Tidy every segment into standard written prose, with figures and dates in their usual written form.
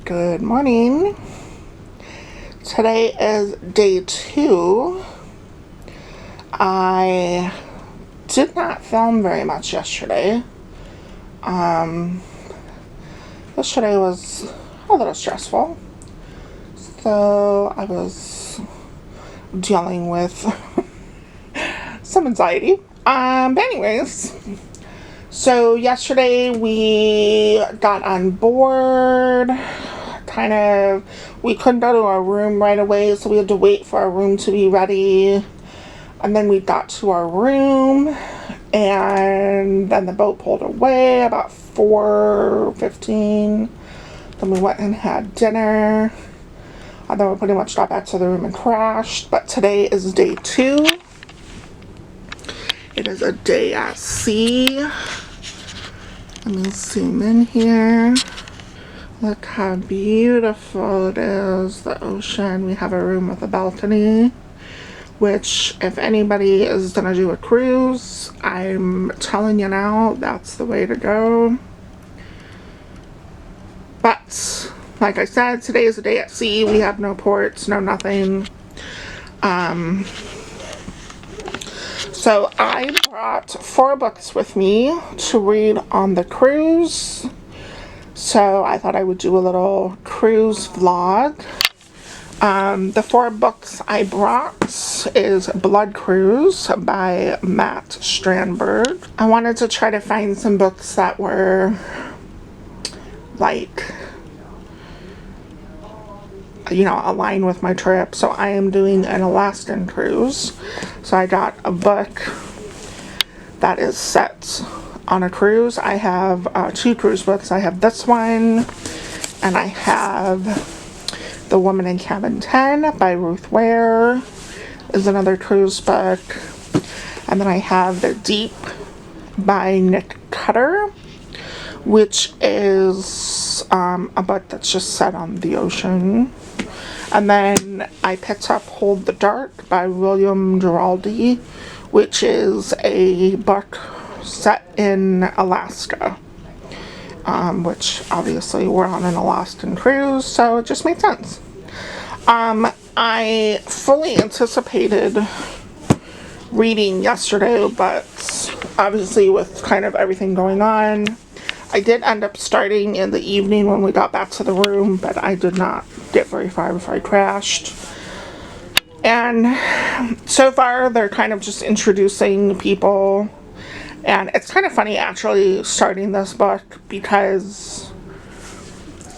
Good morning. Today is day 2. I did not film very much yesterday. Yesterday was a little stressful. So I was dealing with some anxiety. But anyways, so yesterday we got on board. We couldn't go to our room right away, so we had to wait for our room to be ready. And then we got to our room, and then the boat pulled away about 4:15. Then we went and had dinner. And then we pretty much got back to the room and crashed. But today is day 2. It is a day at sea. Let me zoom in here. Look how beautiful it is, the ocean. We have a room with a balcony, which if anybody is gonna do a cruise, I'm telling you now, that's the way to go. But like I said, today is a day at sea. We have no ports, no nothing. So I brought 4 books with me to read on the cruise. So I thought I would do a little cruise vlog. The 4 books I brought is Blood Cruise by Matt Strandberg. I wanted to try to find some books that were like, aligned with my trip. So I am doing an Alaskan cruise. So I got a book that is set on a cruise. I have 2 cruise books. I have this one, and I have The Woman in Cabin 10 by Ruth Ware is another cruise book. And then I have The Deep by Nick Cutter, which is a book that's just set on the ocean. And then I picked up Hold the Dark by William Giraldi, which is a book set in Alaska, which obviously we're on an Alaskan cruise, so it just made sense. I fully anticipated reading yesterday, but obviously with kind of everything going on, I did end up starting in the evening when we got back to the room, but I did not get very far before I crashed. And so far, they're kind of just introducing people. And it's kind of funny, actually, starting this book because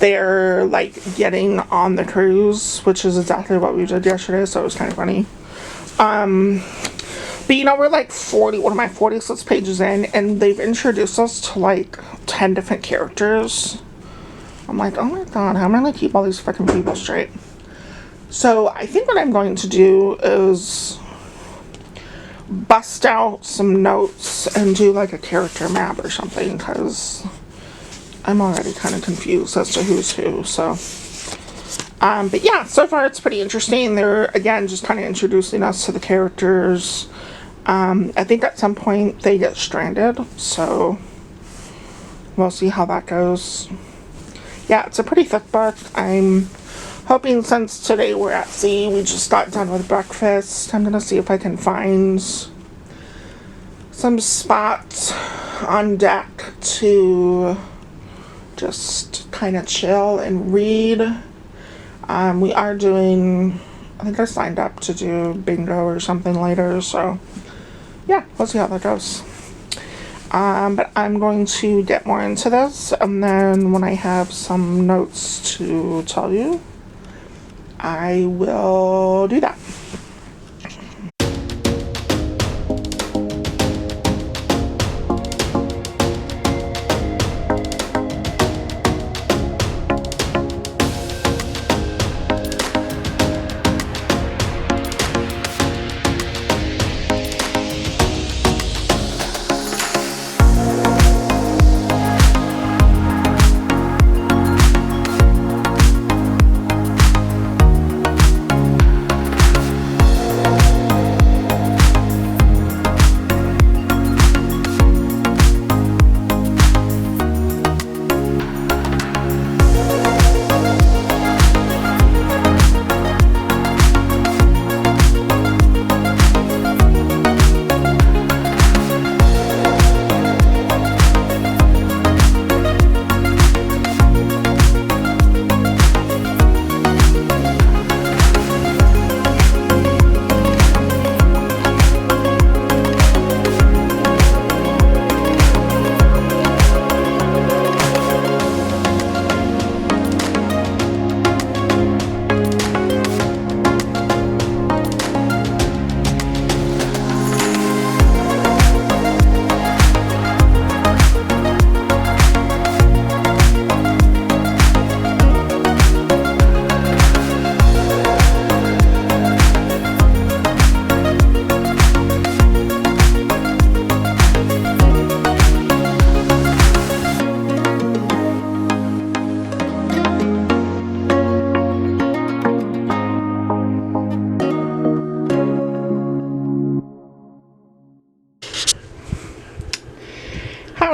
they're, like, getting on the cruise, which is exactly what we did yesterday, so it was kind of funny. But, we're, like, 46 pages in, and they've introduced us to, like, 10 different characters. I'm like, oh my god, how am I going to keep all these fucking people straight? So, I think what I'm going to do is bust out some notes and do like a character map or something, because I'm already kind of confused as to who's who. So but yeah, so far it's pretty interesting. They're again just kind of introducing us to the characters. I think at some point they get stranded, so we'll see how that goes. Yeah, it's a pretty thick book. I'm hoping, since today we're at sea, we just got done with breakfast, I'm gonna see if I can find some spots on deck to just kind of chill and read. We are doing, I think I signed up to do bingo or something later, so yeah, we'll see how that goes. But I'm going to get more into this, and then when I have some notes to tell you, I will do that.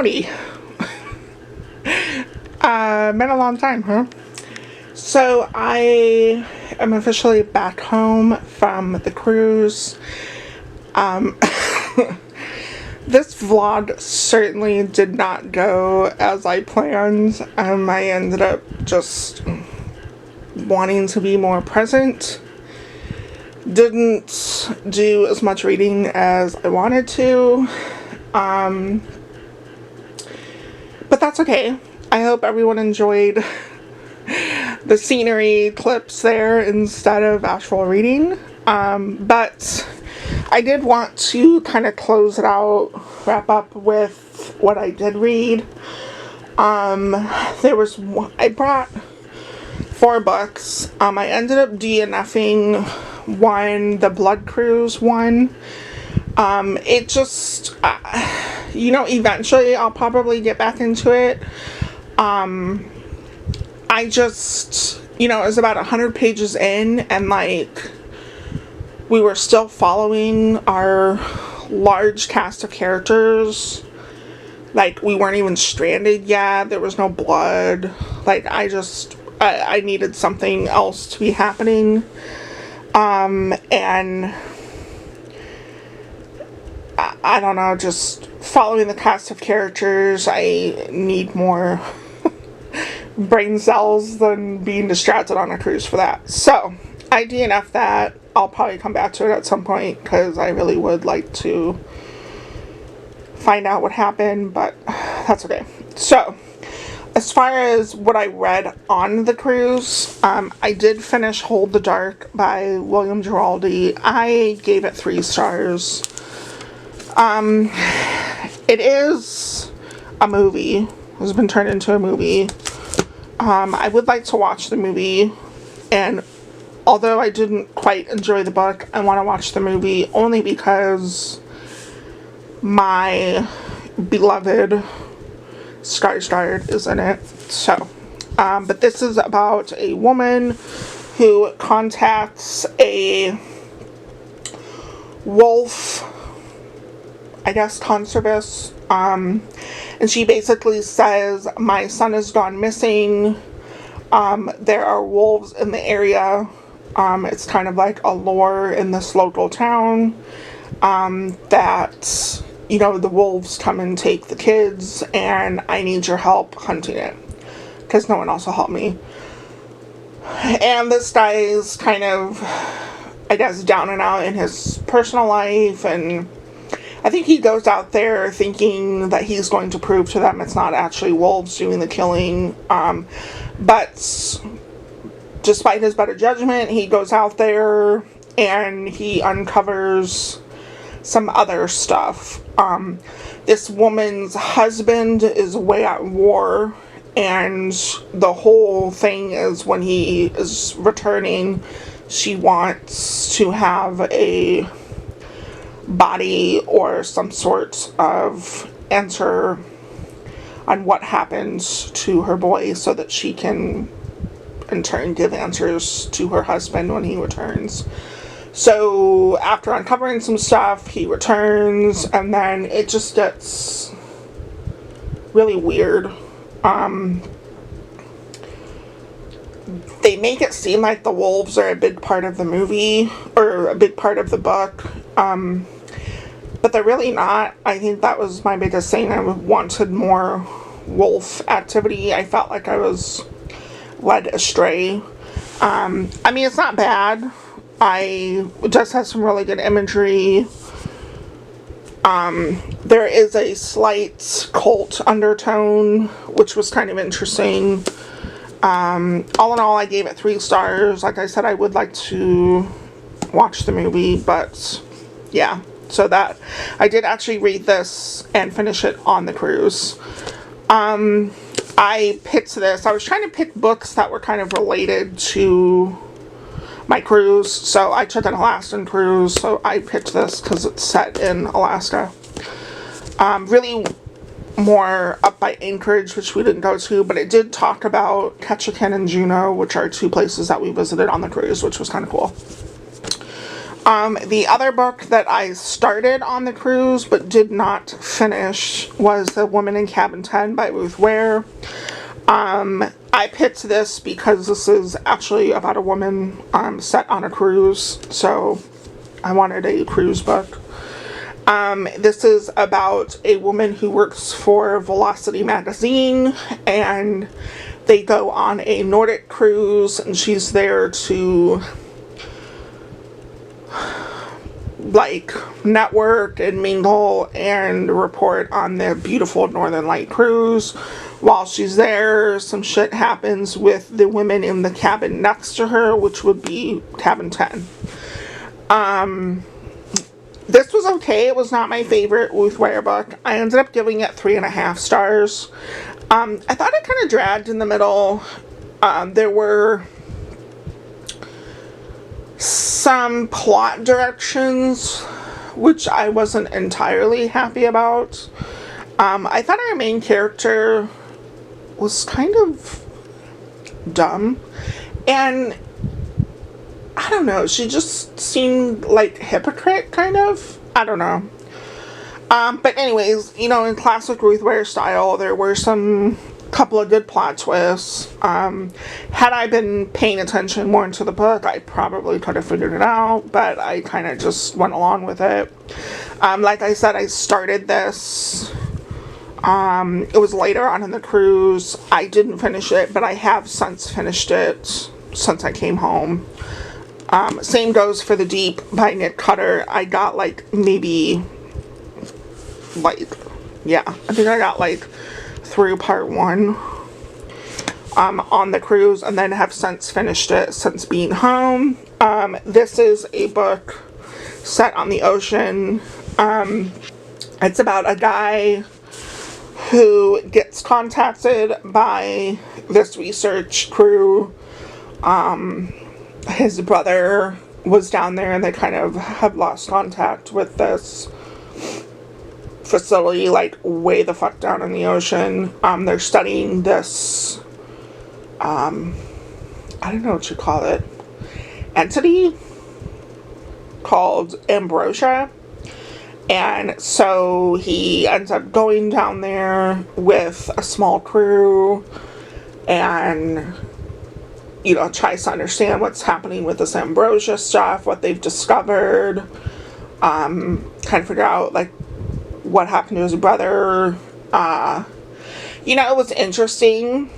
howdy. Been a long time, huh? So I am officially back home from the cruise. This vlog certainly did not go as I planned. I ended up just wanting to be more present. Didn't do as much reading as I wanted to. But that's okay. I hope everyone enjoyed the scenery clips there instead of actual reading. But I did want to kind of close it out, wrap up with what I did read. I brought 4 books. I ended up DNFing one, the Blood Cruise one. It just, eventually I'll probably get back into it. I just, it was about 100 pages in, and we were still following our large cast of characters. We weren't even stranded yet. There was no blood. I needed something else to be happening. And I don't know, just following the cast of characters, I need more brain cells than being distracted on a cruise for that. So, I DNF that. I'll probably come back to it at some point, because I really would like to find out what happened, but that's okay. So, as far as what I read on the cruise, I did finish Hold the Dark by William Giraldi. I gave it 3 stars. It is a movie. It has been turned into a movie. I would like to watch the movie, and although I didn't quite enjoy the book, I want to watch the movie only because my beloved Skarsgård is in it. So, but this is about a woman who contacts a wolf, I guess, conservist, and she basically says, my son has gone missing. There are wolves in the area. It's kind of like a lore in this local town, that, the wolves come and take the kids, and I need your help hunting it, because no one else will help me. And this guy is kind of, I guess, down and out in his personal life, and I think he goes out there thinking that he's going to prove to them it's not actually wolves doing the killing, but despite his better judgment, he goes out there and he uncovers some other stuff. This woman's husband is away at war, and the whole thing is when he is returning, she wants to have a body or some sort of answer on what happens to her boy, so that she can in turn give answers to her husband when he returns. So after uncovering some stuff, he returns, and then it just gets really weird. They make it seem like the wolves are a big part of the movie, or a big part of the book, but they're really not. I think that was my biggest thing. I wanted more wolf activity. I felt like I was led astray. It's not bad. It just has some really good imagery. There is a slight cult undertone, which was kind of interesting. All in all, I gave it 3 stars. Like I said, I would like to watch the movie, but yeah. So that, I did actually read this and finish it on the cruise. I picked this. I was trying to pick books that were kind of related to my cruise. So I took an Alaskan cruise, so I picked this because it's set in Alaska. Really more up by Anchorage, which we didn't go to, but it did talk about Ketchikan and Juneau, which are 2 places that we visited on the cruise, which was kind of cool. The other book that I started on the cruise but did not finish was The Woman in Cabin 10 by Ruth Ware. I picked this because this is actually about a woman set on a cruise, so I wanted a cruise book. This is about a woman who works for Velocity magazine, and they go on a Nordic cruise, and she's there to like network and mingle and report on the beautiful Northern Light cruise. While she's there, some shit happens with the women in the cabin next to her, which would be cabin 10. This was okay. It was not my favorite Ruth Ware book. I ended up giving it 3.5 stars. I thought it kind of dragged in the middle. There were some plot directions which I wasn't entirely happy about. I thought our main character was kind of dumb, and I don't know, she just seemed like a hypocrite, kind of. I don't know. But anyways, you know, in classic Ruth Ware style, there were some couple of good plot twists. Had I been paying attention more into the book, I probably could have figured it out, but I kind of just went along with it. Like I said, I started this. It was later on in the cruise. I didn't finish it, but I have since finished it since I came home. Same goes for The Deep by Nick Cutter. I got like maybe I think I got like through part 1 on the cruise, and then have since finished it since being home. This is a book set on the ocean. It's about a guy who gets contacted by this research crew. His brother was down there, and they kind of have lost contact with this facility, like way the fuck down in the ocean. They're studying this, I don't know what you call it, entity called Ambrosia. And so he ends up going down there with a small crew and, you know, tries to understand what's happening with this Ambrosia stuff, what they've discovered, kind of figure out, like, what happened to his brother. You know, it was interesting,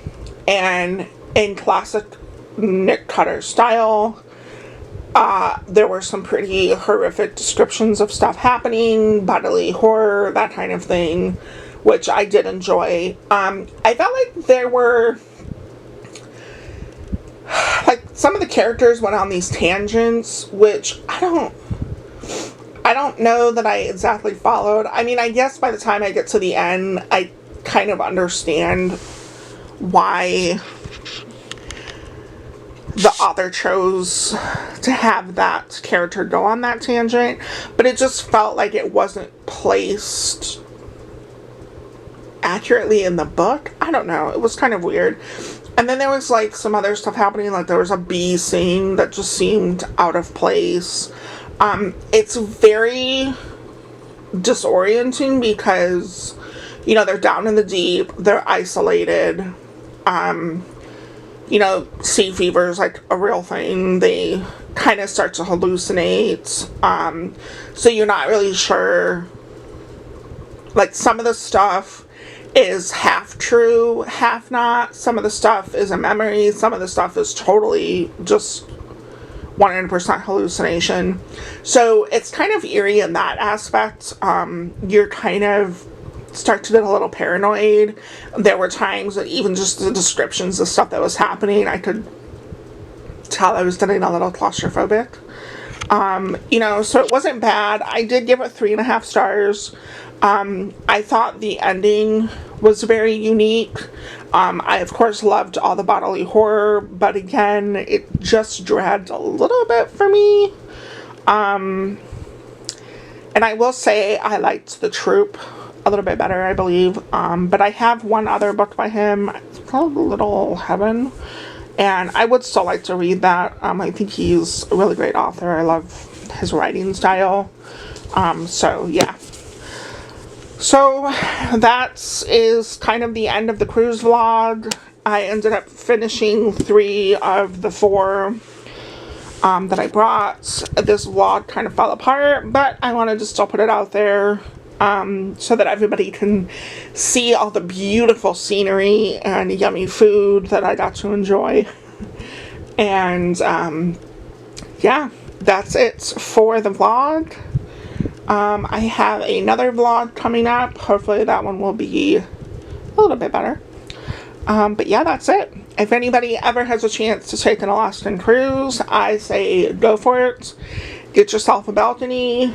and in classic Nick Cutter style, there were some pretty horrific descriptions of stuff happening, bodily horror, that kind of thing, which I did enjoy. I felt like there were, like, some of the characters went on these tangents, which I don't know that I exactly followed. I mean, I guess by the time I get to the end, I kind of understand why the author chose to have that character go on that tangent, but it just felt like it wasn't placed accurately in the book. I don't know. It was kind of weird. And then there was, like, some other stuff happening, like there was a bee scene that just seemed out of place. It's very disorienting because, you know, they're down in the deep, they're isolated, you know, sea fever is like a real thing. They kind of start to hallucinate. So you're not really sure. Like, some of the stuff is half true, half not. Some of the stuff is a memory. Some of the stuff is totally just 100% hallucination. So it's kind of eerie in that aspect. You're kind of start to get a little paranoid. There were times that even just the descriptions of stuff that was happening, I could tell I was getting a little claustrophobic. You know, so it wasn't bad. I did give it 3.5 stars. I thought the ending was very unique. I, of course, loved all the bodily horror, but again, it just dragged a little bit for me. And I will say I liked The Troop a little bit better, I believe. But I have one other book by him. It's called Little Heaven, and I would still like to read that. I think he's a really great author. I love his writing style. So yeah. So that is kind of the end of the cruise vlog. I ended up finishing 3 of the 4 that I brought. This vlog kind of fell apart, but I wanted to still put it out there so that everybody can see all the beautiful scenery and yummy food that I got to enjoy. And yeah, that's it for the vlog. I have another vlog coming up. Hopefully that one will be a little bit better. But yeah, that's it. If anybody ever has a chance to take an Alaskan cruise, I say go for it. Get yourself a balcony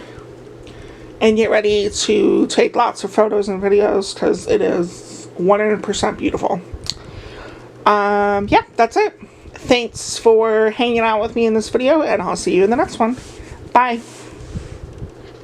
and get ready to take lots of photos and videos because it is 100% beautiful. Yeah, that's it. Thanks for hanging out with me in this video, and I'll see you in the next one. Bye.